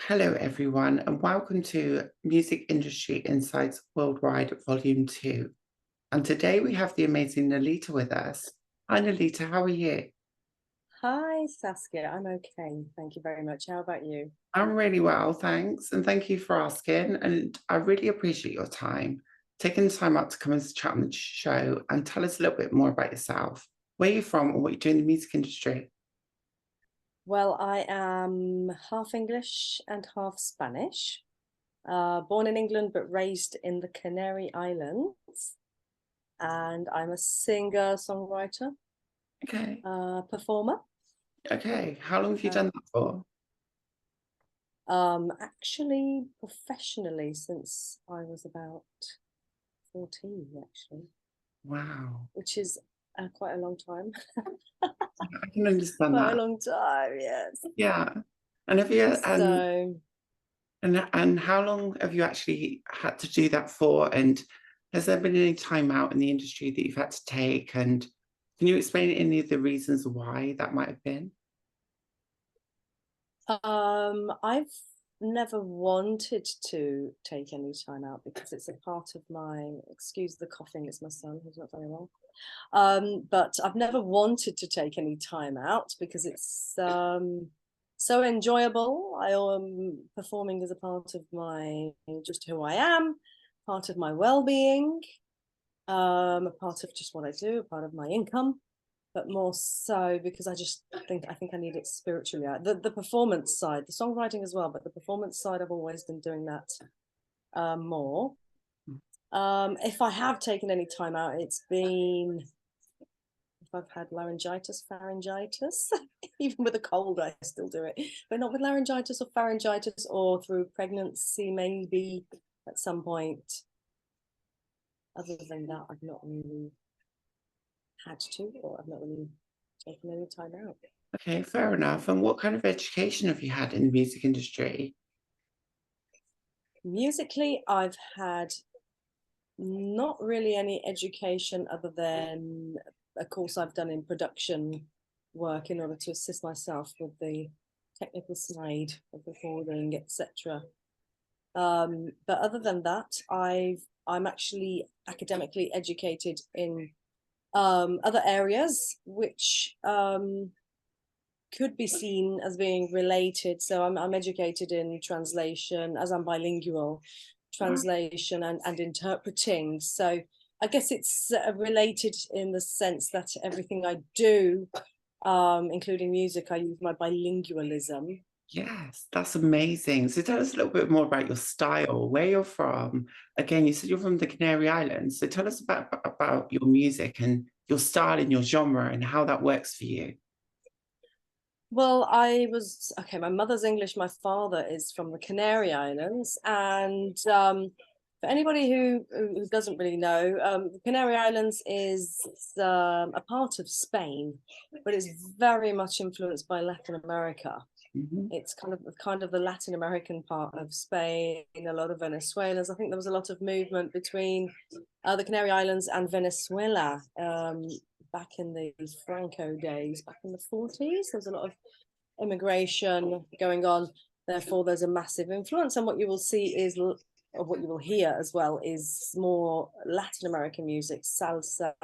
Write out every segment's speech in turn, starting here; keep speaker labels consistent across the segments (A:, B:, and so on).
A: Hello, everyone, and welcome to Music Industry Insights Worldwide Volume 2. And today we have the amazing Nolita with us. Hi, Nolita, how are you?
B: Hi, Saskia. I'm okay. Thank you very much. How about you?
A: I'm really well, thanks. And thank you for asking. And I really appreciate your time, taking the time out to come and chat on the show and tell us a little bit more about yourself. Where you're from and what you do in the music industry.
B: Well, I am half English and half Spanish. Born in England but raised in the Canary Islands. And I'm a singer, songwriter,
A: Okay.
B: performer.
A: Okay. How long have you
B: Uh,
A: done that for?
B: actually, professionally, since I was about 14, actually,
A: Wow.
B: which is quite a long time.
A: I can understand
B: Quite a
A: that.
B: long time, yes.
A: Yeah. And have you
B: So
A: and how long have you actually had to do that for? And has there been any time out in the industry that you've had to take? And can you explain any of the reasons why that might have been?
B: I've never wanted to take any time out because it's a part of my, excuse the coughing, it's my son who's not very well. But I've never wanted to take any time out because it's so enjoyable. Performing as a part of my, just who I am, part of my well-being, a part of just what I do, a part of my income, but more so because I think I need it spiritually. The performance side, the songwriting as well, but the performance side, I've always been doing that more. If I have taken any time out, it's been if I've had laryngitis, pharyngitis, even with a cold, I still do it, but not with laryngitis or pharyngitis, or through pregnancy, maybe at some point. Other than that, I've not really had to, or I've not really taken any time out.
A: Okay, fair enough. And what kind of education have you had in the music industry?
B: Musically, I've had not really any education other than a course I've done in production work in order to assist myself with the technical side of recording, etc. But other than that, I'm actually academically educated in other areas, which could be seen as being related. So I'm educated in translation, as I'm bilingual, translation and interpreting. So I guess it's related in the sense that everything I do, including music, I use my bilingualism.
A: Yes, that's amazing. So tell us a little bit more about your style, where you're from. Again, you said you're from the Canary Islands. So tell us about your music and your style and your genre and how that works for you.
B: Well, I was okay. My mother's English. My father is from the Canary Islands, and for anybody who doesn't really know, the Canary Islands is a part of Spain, but it's very much influenced by Latin America.
A: Mhm.
B: It's kind of the Latin American part of Spain. A lot of Venezuelans. I think there was a lot of movement between the Canary Islands and Venezuela back in the Franco days, back in the 40s. There was a lot of immigration going on. Therefore, there's a massive influence. And what you will see is, or what you will hear as well, is more Latin American music, salsa,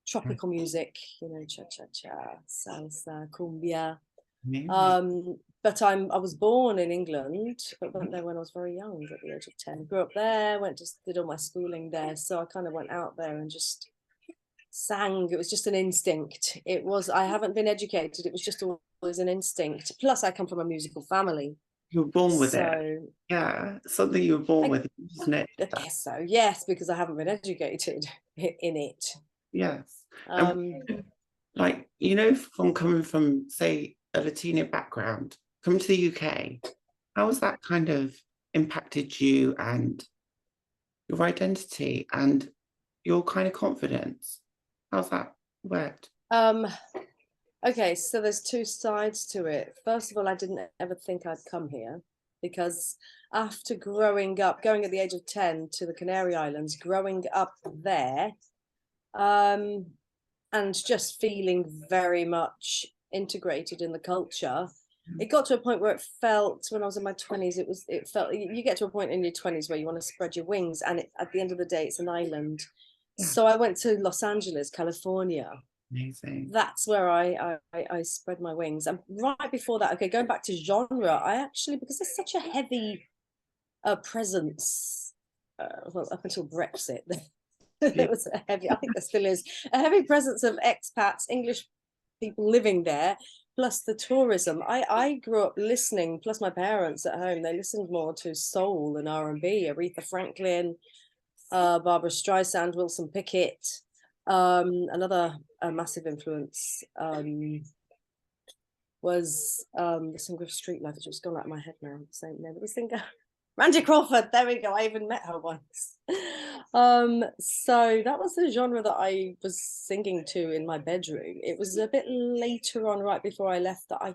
B: tropical music, cha-cha-cha, salsa, cumbia.
A: Amazing.
B: But I was born in England, but went there when I was very young, at the age of 10. Grew up there, did all my schooling there. So I kind of went out there and just sang. It was just an instinct. I haven't been educated. It was just always an instinct. Plus, I come from a musical family.
A: You were born with it.
B: So
A: Yeah, something you were born
B: I,
A: with, isn't it?
B: I guess so. Yes, because I haven't been educated in it.
A: Yes. And
B: Um,
A: like, from coming from, say, a Latino background, coming to the UK, how has that kind of impacted you and your identity and your kind of confidence? How's that worked?
B: um, okay, so there's two sides to it. First of all, I didn't ever think I'd come here because after growing up, going at the age of 10 to the Canary Islands, growing up there, and just feeling very much integrated in the culture, it got to a point where it felt, when I was in my 20s, it felt, you get to a point in your 20s where you want to spread your wings, and at the end of the day, it's an island.
A: Yeah.
B: So I went to Los Angeles, California.
A: Amazing.
B: That's where I spread my wings. And right before that, okay, going back to genre, I actually, because there's such a heavy presence, well, up until Brexit, there was a heavy, I think there still is, a heavy presence of expats, English people living there, plus the tourism. I grew up listening, plus my parents at home, they listened more to soul and R&B, Aretha Franklin, Barbara Streisand, Wilson Pickett. Another massive influence was the singer of Street Life, which has gone out of my head now, the same name, but the singer Randy Crawford, there we go, I even met her once. So that was the genre that I was singing to in my bedroom. It was a bit later on, right before I left, that I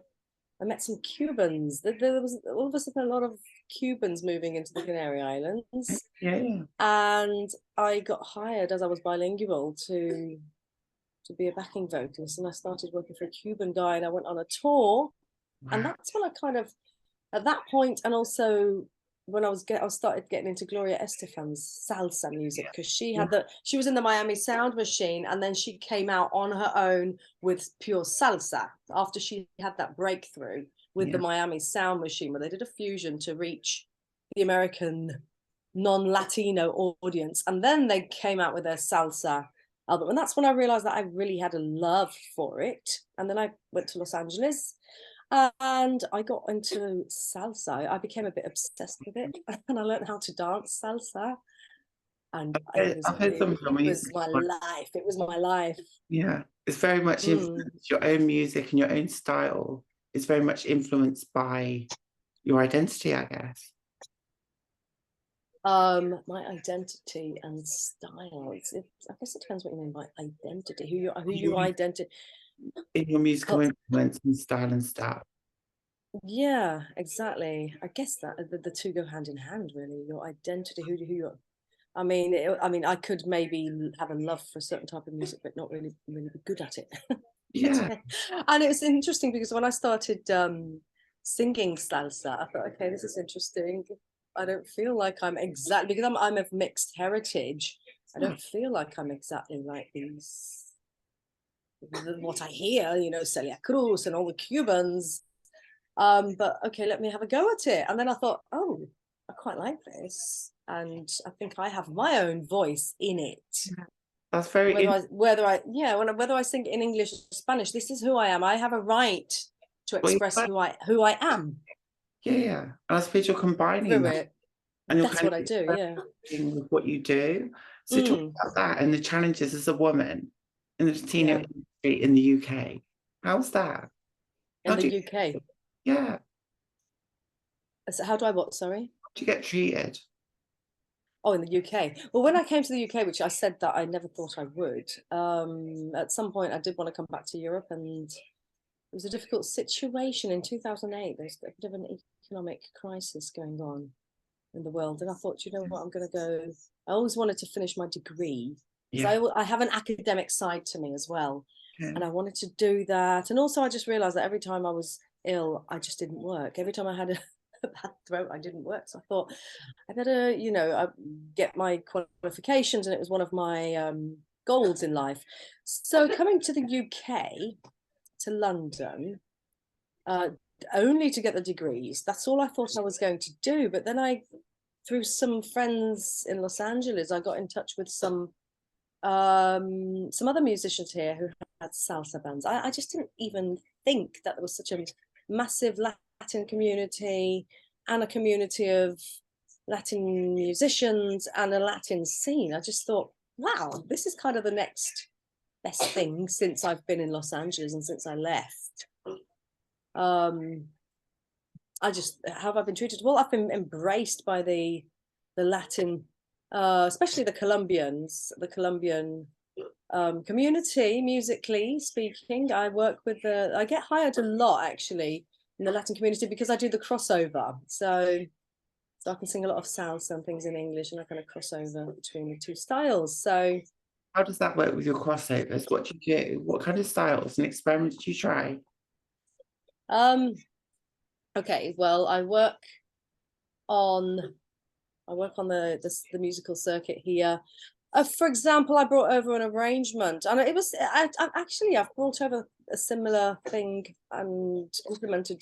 B: met some Cubans. There was all of a sudden a lot of Cubans moving into the Canary Islands.
A: Yeah.
B: And I got hired, as I was bilingual, to be a backing vocalist, and I started working for a Cuban guy, and I went on a tour.
A: Wow.
B: And that's when I kind of, at that point, and also when I started getting into Gloria Estefan's salsa music, because she was in the Miami Sound Machine, and then she came out on her own with pure salsa after she had that breakthrough with the Miami Sound Machine, where they did a fusion to reach the American non-Latino audience, and then they came out with their salsa album, and that's when I realized that I really had a love for it. And then I went to Los Angeles and I got into salsa. I became a bit obsessed with it, and I learned how to dance salsa, and it was my life. It was my life.
A: Yeah, it's very much influenced your own music, and your own style is very much influenced by your identity, I guess.
B: My identity and style. I guess it depends what you mean by identity. Who you identify
A: in your musical influence and style and stuff.
B: Yeah, exactly. I guess that the two go hand in hand, really. Your identity, who you are. I mean, I could maybe have a love for a certain type of music, but not really be good at it.
A: Yeah.
B: And it was interesting because when I started singing salsa, I thought, okay, this is interesting. I don't feel like I'm exactly, because I'm of mixed heritage. I don't feel like I'm exactly like these, what I hear, Celia Cruz and all the Cubans. But okay, let me have a go at it. And then I thought, oh, I quite like this, and I think I have my own voice in it.
A: That's very
B: whether I sing in English or Spanish, this is who I am. I have a right to express who I am.
A: Yeah. And I suppose you're combining that. And
B: that's what I do,
A: with what you do. So talk about that and the challenges as a woman in the Latino industry in the UK. How's that?
B: In the UK?
A: Yeah.
B: So how do I what, sorry?
A: How do you get treated?
B: Oh, in the UK. Well, when I came to the UK, which I said that I never thought I would, at some point I did want to come back to Europe, and it was a difficult situation. In 2008, there was a bit of an economic crisis going on in the world, and I thought, you know what, I'm going to go. I always wanted to finish my degree, because I have an academic side to me as well, and I wanted to do that. And also I just realized that every time I was ill, I just didn't work. Every time I had a bad throat, I didn't work. So I thought, I better, get my qualifications, and it was one of my goals in life. So coming to the UK, to London, only to get the degrees, that's all I thought I was going to do. But then through some friends in Los Angeles, I got in touch with some other musicians here who had salsa bands. I just didn't even think that there was such a massive Latin community, and a community of Latin musicians, and a Latin scene. I just thought, wow, this is kind of the next best thing since I've been in Los Angeles and since I left. How have I been treated? Well, I've been embraced by the Latin, especially the Colombian community, musically speaking. I work with I get hired a lot actually in the Latin community because I do the crossover. So I can sing a lot of salsa and things in English, and I kind of cross over between the two styles. So
A: how does that work with your crossovers? What do you do? What kind of styles and experiments do you try?
B: Okay, well, on the musical circuit here. For example, I brought over an arrangement, and it was actually I've brought over a similar thing and implemented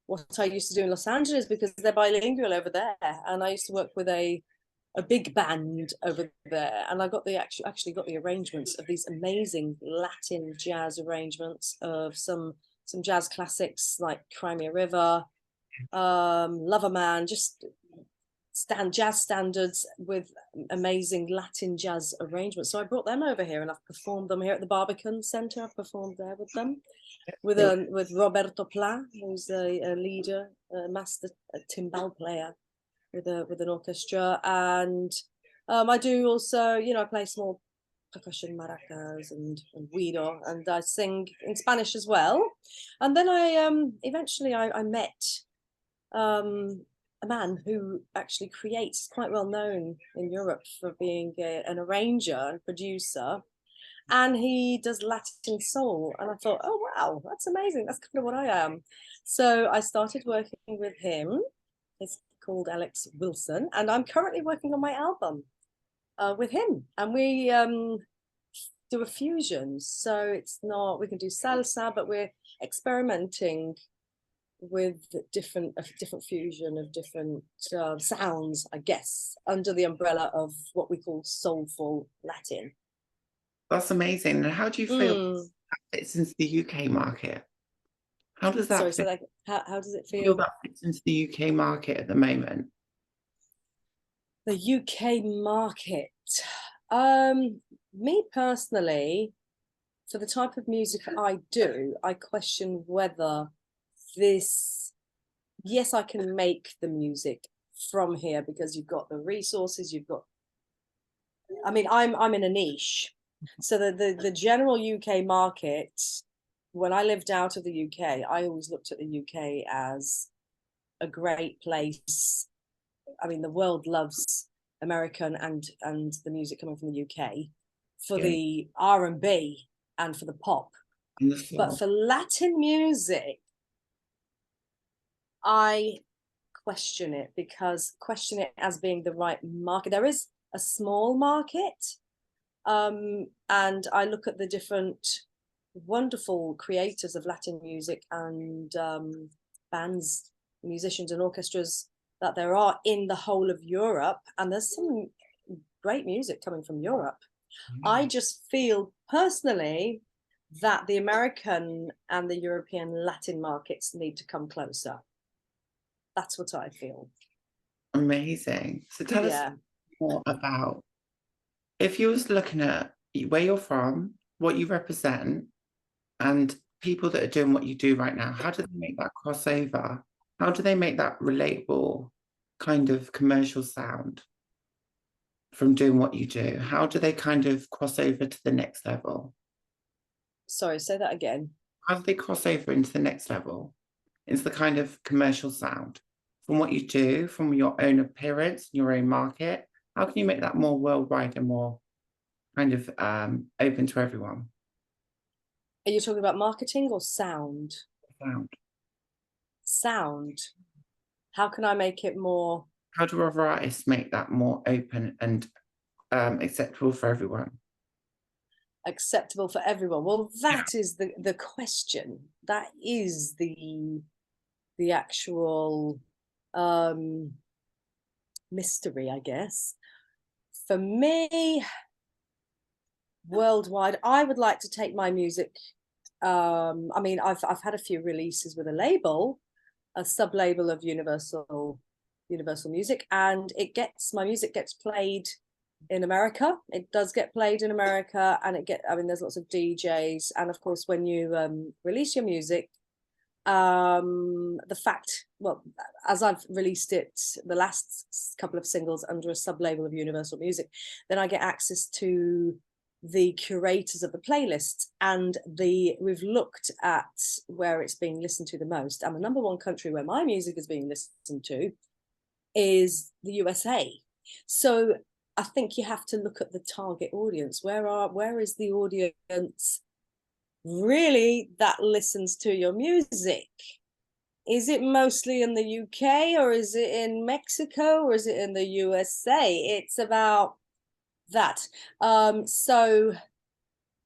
B: what I used to do in Los Angeles, because they're bilingual over there, and I used to work with a big band over there, and I got the actually got the arrangements of these amazing Latin jazz arrangements of some jazz classics like Crimea River, Lover Man, just jazz standards with amazing Latin jazz arrangements. So I brought them over here, and I've performed them here at the Barbican Centre. I've performed there with them, with Roberto Pla, who's a leader, a master timbal player with an orchestra, and I do also, I play small percussion, maracas and guido, and I sing in Spanish as well. And then I eventually I met a man who actually creates, quite well known in Europe for being an arranger and producer, and he does Latin soul. And I thought, oh wow, that's amazing, that's kind of what I am. So I started working with him. It's called Alex Wilson, and I'm currently working on my album with him, and we do a fusion. So it's not, we can do salsa, but we're experimenting with different fusion of different sounds, I guess, under the umbrella of what we call soulful Latin.
A: That's amazing. And how do you feel that fits into the UK market? How does that
B: Sorry,
A: fit?
B: so like, how does it
A: Feel
B: feel?
A: that fits into the UK market at the moment?
B: The UK market. Me personally, for the type of music I do, I question whether yes, I can make the music from here, because you've got the resources, I'm in a niche. So the general UK market, when I lived out of the UK, I always looked at the UK as a great place. I mean, the world loves American and the music coming from the UK for the R&B and for the pop. But for Latin music, I question it as being the right market. There is a small market, and I look at the different wonderful creators of Latin music and bands, musicians and orchestras that there are in the whole of Europe, and there's some great music coming from Europe. I just feel personally that the American and the European Latin markets need to come closer. That's what I feel.
A: Amazing. So tell us more about, if you was looking at where you're from, what you represent, and people that are doing what you do right now, how do they make that crossover? How do they make that relatable kind of commercial sound from doing what you do? How do they kind of cross over to the next level?
B: Sorry, say that again.
A: How do they cross over into the next level? It's the kind of commercial sound from what you do, from your own appearance, your own market. How can you make that more worldwide and more kind of open to everyone?
B: Are you talking about marketing or sound? Sound. How can I make it more?
A: How do other artists make that more open and acceptable for everyone?
B: Acceptable for everyone. Well, that is the question. That is the actual mystery, I guess. For me, worldwide, I would like to take my music. I mean, I've had a few releases with a label, a sub-label of Universal Music, and my music gets played in America. It does get played in America, and there's lots of DJs, and of course, when you release your music, as I've released it, the last couple of singles under a sub-label of Universal Music, then I get access to the curators of the playlists, and we've looked at where it's being listened to the most, and the number one country where my music is being listened to is the USA. So I think you have to look at the target audience. Where is the audience really that listens to your music? Is it mostly in the UK, or is it in Mexico, or is it in the USA? It's about that. So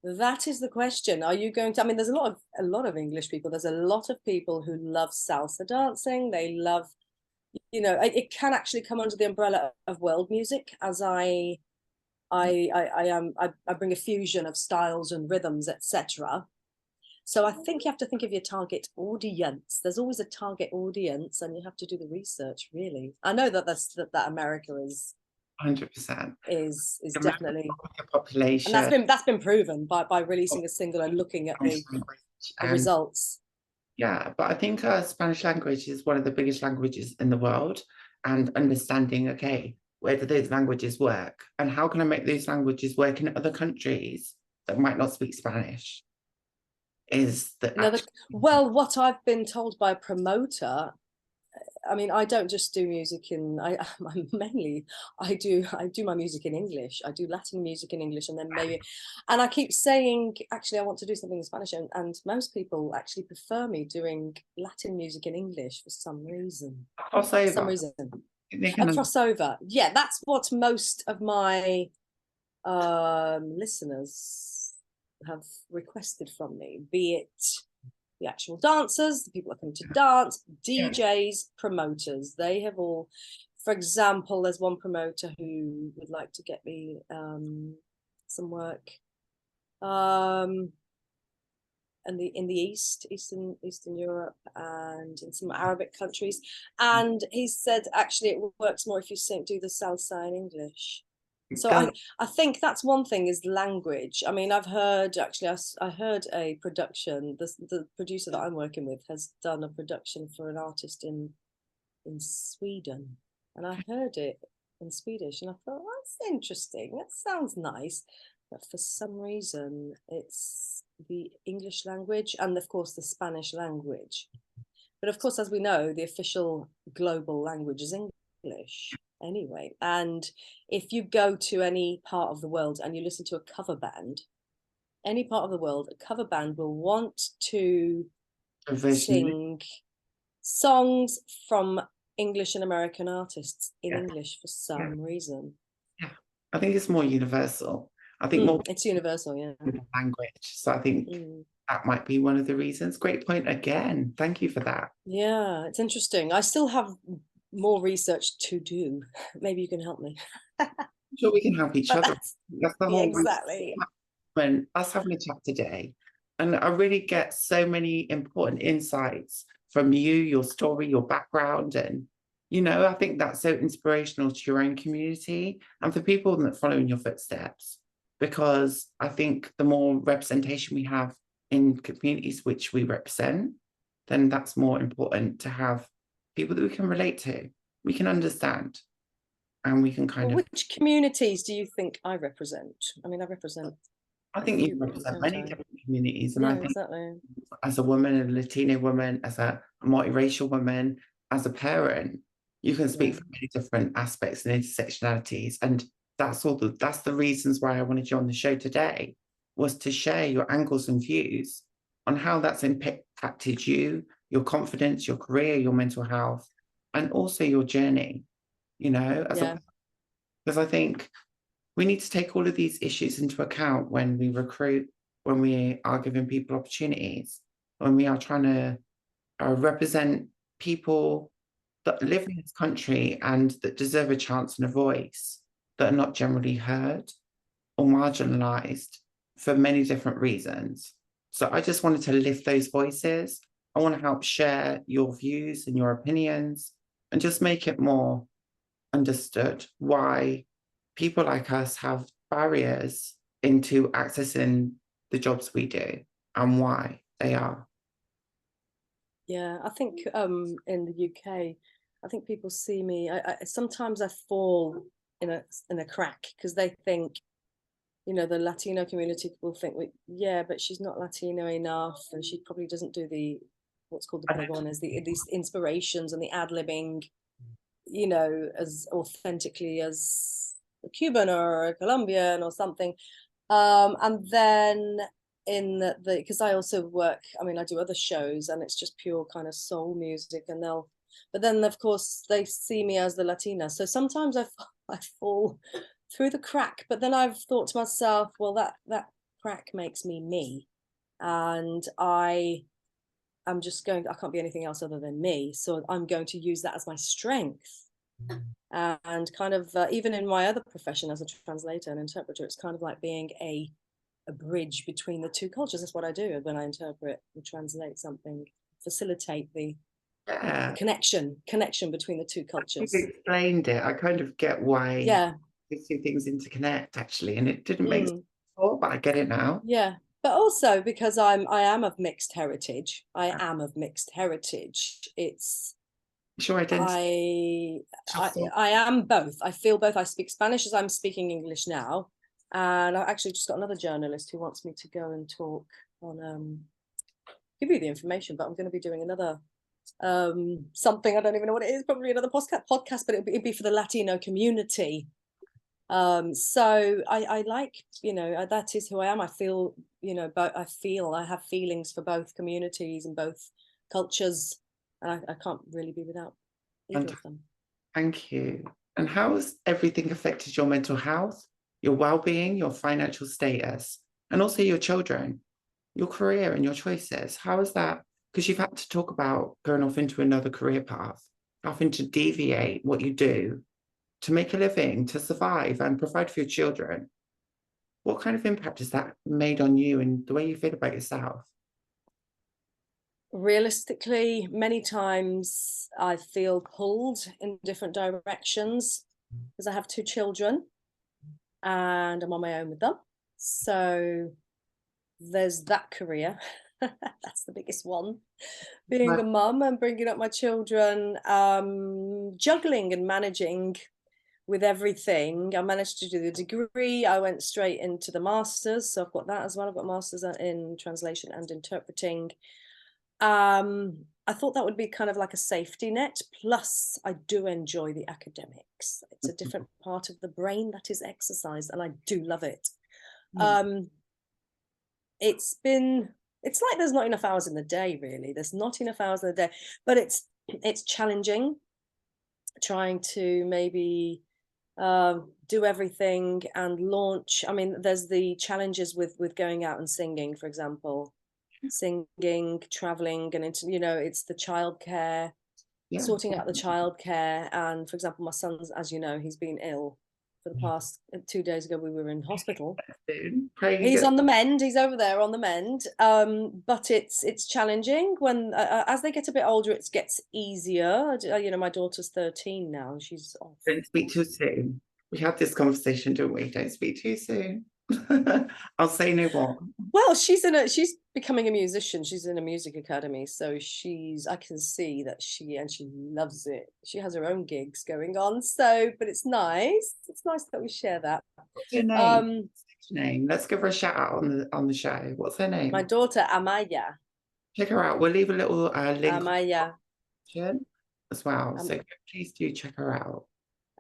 B: that is the question. Are you going to, I mean, there's a lot of English people. There's a lot of people who love salsa dancing. They love, you know, it can actually come under the umbrella of world music, as I bring a fusion of styles and rhythms, etc. So I think you have to think of your target audience. There's always a target audience, and you have to do the research, really. I know that that America is
A: 100%.
B: is definitely,
A: Population,
B: and that's been proven by releasing a single and looking at the results.
A: Yeah, but I think Spanish language is one of the biggest languages in the world, and understanding, okay, where do those languages work, and how can I make those languages work in other countries that might not speak Spanish, is the
B: well, what I've been told by a promoter, I mean, I don't just do music in, I mainly, I do my music in English. I do Latin music in English, and then maybe, and I keep saying, actually, I want to do something in Spanish, and most people actually prefer me doing Latin music in English for some reason.
A: crossover.
B: For some reason. A crossover. Yeah, that's what most of my listeners have requested from me, be it the actual dancers, the people that come to dance, DJs, promoters. They have all, for example, there's one promoter who would like to get me some work in the Eastern Europe and in some Arabic countries. And he said, actually, it works more if you do the salsa in English. So I think that's one thing, is language. I mean, I've heard, actually, I heard a production, the producer that I'm working with has done a production for an artist in Sweden, and I heard it in Swedish, and I thought, oh, that's interesting, that sounds nice, but for some reason it's the English language and of course the Spanish language. But of course, as we know, the official global language is English anyway. And if you go to any part of the world and you listen to a cover band, any part of the world, a cover band will want to sing songs from English and American artists in English for some reason.
A: Yeah, I think it's more universal. I think more
B: it's universal, yeah.
A: Language. So I think that might be one of the reasons. Great point again. Thank you for that.
B: Yeah, it's interesting. I still have more research to do. Maybe you can help me.
A: Sure, we can help each other. That's the whole
B: exactly.
A: When us having a chat today, and I really get so many important insights from you, your story, your background, and you know, I think that's so inspirational to your own community and for people that follow in your footsteps. Because I think the more representation we have in communities which we represent, then that's more important to have people that we can relate to, we can understand, and we can kind of.
B: Which communities do you think I represent? I mean,
A: I think you represent many different communities, and I think as a woman, a Latino woman, as a multiracial woman, as a parent, you can speak for many different aspects and intersectionalities, and that's the reasons why I wanted you on the show today, was to share your angles and views on how that's impacted you, your confidence, your career, your mental health, and also your journey, you know, because I think we need to take all of these issues into account when we recruit, when we are giving people opportunities, when we are trying to represent people that live in this country and that deserve a chance and a voice, that are not generally heard or marginalized for many different reasons. So I just wanted to lift those voices. I want to help share your views and your opinions and just make it more understood why people like us have barriers into accessing the jobs we do and why they are.
B: Yeah, I think in the UK, I think people see me, sometimes I fall in a crack, because they think, you know, the Latino community will think, yeah, but she's not Latino enough, and she probably doesn't do what's called the pregones, these inspirations and the ad-libbing, you know, as authentically as a Cuban or a Colombian or something. And then in the because I also work, I mean, I do other shows and it's just pure kind of soul music, and but then of course they see me as the Latina, so sometimes I fall through the crack, but then I've thought to myself, well, that crack makes me, and I'm just going, I can't be anything else other than me, so I'm going to use that as my strength. And kind of even in my other profession as a translator and interpreter, it's kind of like being a bridge between the two cultures. That's what I do when I interpret and translate something, facilitate the connection between the two cultures.
A: You explained it. I kind of get why these two things interconnect, actually, and it didn't make sense before, but I get it now.
B: Yeah, but also because I am of mixed heritage. I am of mixed heritage. It's
A: your identity.
B: I am both. I feel both. I speak Spanish as I'm speaking English now, and I actually just got another journalist who wants me to go and talk on give you the information, but I'm going to be doing another something, I don't even know what it is, probably another podcast, but it'd be for the Latino community. So I like, you know, that is who I am. I feel, you know, but I have feelings for both communities and both cultures, and I can't really be without either of them.
A: Thank you. And how has everything affected your mental health, your well-being, your financial status, and also your children, your career and your choices? How is that? Because you've had to talk about going off into another career path, having to deviate what you do to make a living, to survive and provide for your children. What kind of impact has that made on you and the way you feel about yourself?
B: Realistically, many times I feel pulled in different directions because I have 2 children and I'm on my own with them. So there's that career. That's the biggest one. Being a mum and bringing up my children, juggling and managing with everything. I managed to do the degree. I went straight into the masters, so I've got that as well. I've got masters in translation and interpreting. I thought that would be kind of like a safety net. Plus, I do enjoy the academics. It's a different part of the brain that is exercised, and I do love it. It's like there's not enough hours in the day, really. There's not enough hours in the day, but it's challenging trying to maybe do everything and launch. I mean, there's the challenges with going out and singing, for example, singing, traveling, and into, you know, it's the childcare, sorting out the childcare. And for example, my son's, as you know, he's been ill for the past 2 days ago. We were in hospital. He's on the mend. He's over there on the mend. But it's challenging when as they get a bit older, it gets easier. You know, my daughter's 13 now, and she's off.
A: Don't speak too soon. We had this conversation, don't we? Don't speak too soon. I'll say no more.
B: Well, she's becoming a musician. She's in a music academy, so I can see that she loves it. She has her own gigs going on, so but it's nice. It's nice that we share that.
A: What's her name? Name. Let's give her a shout out on the show. What's her name?
B: My daughter Amaya.
A: Check her out. We'll leave a little link
B: Amaya
A: as well. So please do check her out.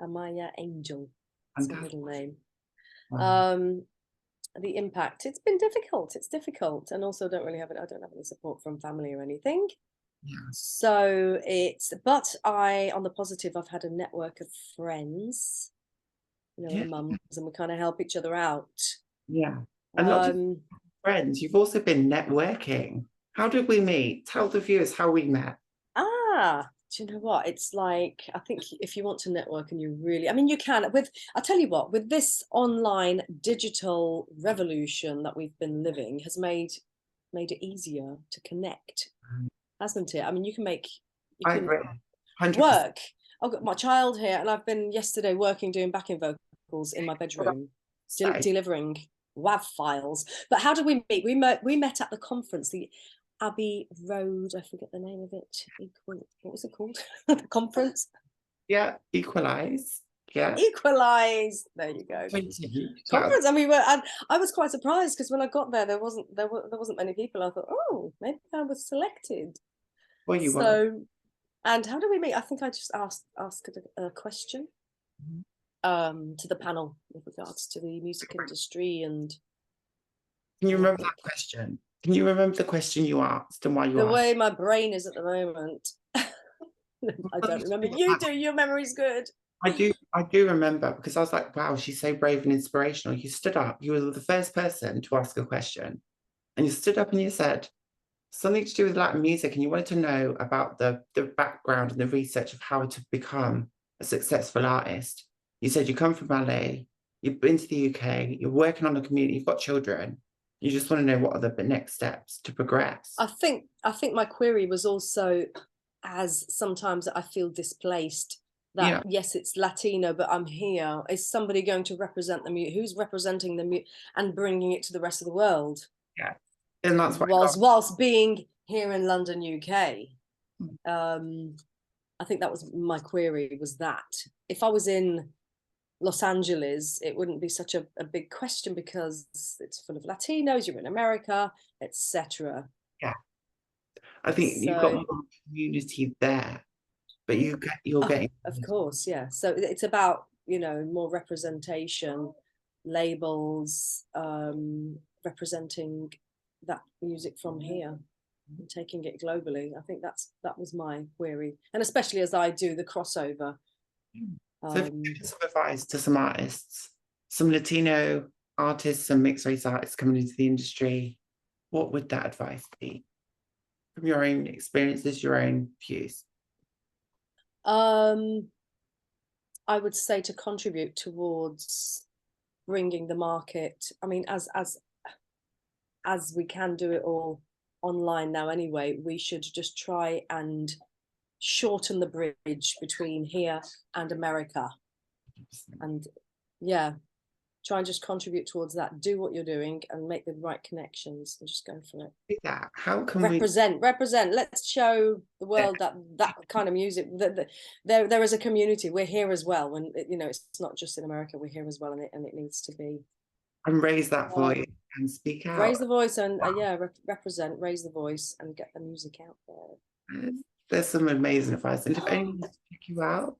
B: Amaya Angel. That's her middle name.
A: Wow.
B: The impact, it's been difficult. It's difficult, and also I don't have any support from family or anything. So but on the positive, I've had a network of friends, you know, the mums, and we kind of help each other out.
A: And not just friends, you've also been networking. How did we meet? Tell the viewers how we met.
B: Do you know what? It's like, I think if you want to network and you really, I mean, you can I tell you what, with this online digital revolution that we've been living has made it easier to connect, hasn't it? I mean, you can work. I've got my child here, and I've been yesterday doing backing vocals in my bedroom, delivering WAV files. But how did we meet? We met at the conference, the Abbey Road, I forget the name of it. What was it called? The conference?
A: Equalise.
B: Equalise. There you go. Conference, and I was quite surprised because when I got there, there wasn't many people. I thought, oh, maybe I was selected.
A: Well, you were.
B: And how do we meet? I think I just asked a question to the panel with regards to the music industry, and
A: Can you remember that question? Can you remember the question you asked and why you
B: The
A: asked?
B: way my brain is at the moment. I don't remember. You do. Your memory's good.
A: I do remember, because I was like, wow, she's so brave and inspirational. You stood up, you were the first person to ask a question, and you stood up and you said something to do with Latin music, and you wanted to know about the background and the research of how to become a successful artist. You said you come from LA, you've been to the UK, you're working on a community, you've got children. You just want to know what are the next steps to progress.
B: I think my query was also, as sometimes I feel displaced, that yes, it's Latino, but I'm here. Is somebody going to represent the music? Who's representing the music and bringing it to the rest of the world?
A: Yeah, and that's what
B: whilst being here in London, UK. I think that was my query, was that if I was in Los Angeles, it wouldn't be such a big question because it's full of Latinos, you're in America, etc.
A: Yeah, I think you've got more community there, but you're getting,
B: of course, yeah. So it's about, you know, more representation, labels, representing that music from here and taking it globally. I think that was my query, and especially as I do the crossover.
A: So if you give some advice to some artists, some Latino artists and mixed race artists coming into the industry, what would that advice be? From your own experiences, your own views?
B: I would say to contribute towards bringing the market. I mean, as we can do it all online now anyway, we should just try and shorten the bridge between here and America. And yeah, try and just contribute towards that. Do what you're doing and make the right connections and just go for it.
A: Yeah, how can
B: represent? Let's show the world that kind of music, that there is a community. We're here as well, and you know, it's not just in America, we're here as well, and it needs to be.
A: And raise that voice and speak out.
B: Raise the voice and represent, raise the voice and get the music out there.
A: There's some amazing advice. And if anyone wants to check you out,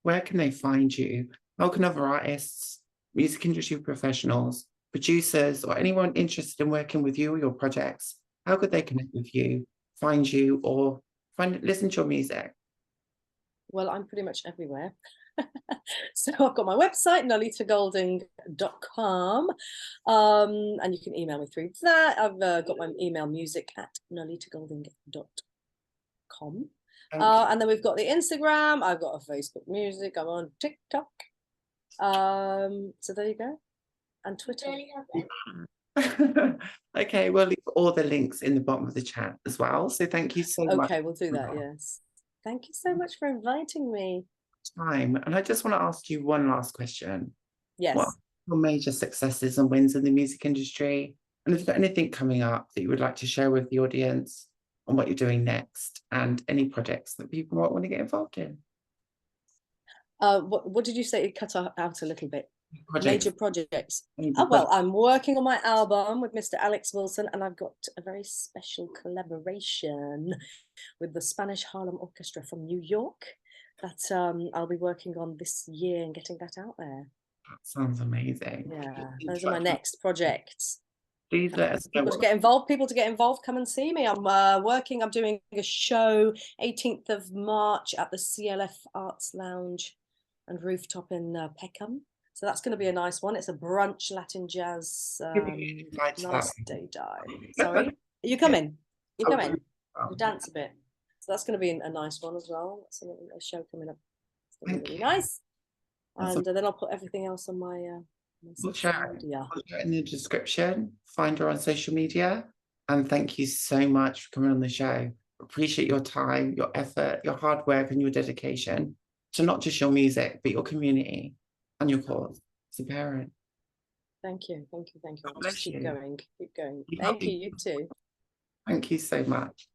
A: where can they find you? How can other artists, music industry professionals, producers, or anyone interested in working with you or your projects, how could they connect with you, find you, or listen to your music?
B: Well, I'm pretty much everywhere. So I've got my website, nolitagolding.com, and you can email me through that. I've got my email, music@nolitagolding.com. And then we've got the Instagram, I've got a Facebook Music, I'm on TikTok. So there you go. And Twitter.
A: Okay, we'll leave all the links in the bottom of the chat as well. So thank you so much.
B: Okay, we'll do that, yes. Thank you so much for inviting me.
A: And I just want to ask you one last question.
B: Yes.
A: What are your major successes and wins in the music industry? And if you've got anything coming up that you would like to share with the audience on what you're doing next, and any projects that people might want to get involved in?
B: What did you say? It cut out a little bit. Major projects.
A: Major
B: well, I'm working on my album with Mr. Alex Wilson, and I've got a very special collaboration with the Spanish Harlem Orchestra from New York that I'll be working on this year and getting that out there.
A: That sounds amazing.
B: Yeah, those are my next projects.
A: Please let us know.
B: People to get involved, come and see me. I'm doing a show 18th of March at the CLF Arts Lounge and Rooftop in Peckham. So that's going to be a nice one. It's a brunch Latin jazz, nice day dive. Sorry, are you coming? You coming? You dance a bit. So that's going to be a nice one as well. That's a show coming up. It's going to be really nice. And then I'll put everything else on my
A: We'll share it in the description. Find her on social media. And thank you so much for coming on the show. Appreciate your time, your effort, your hard work, and your dedication to not just your music, but your community and your cause as a parent.
B: Thank you. Thank you. Thank you.
A: Bless
B: keep
A: you.
B: going. Keep going. Thank you. You too.
A: Thank you so much.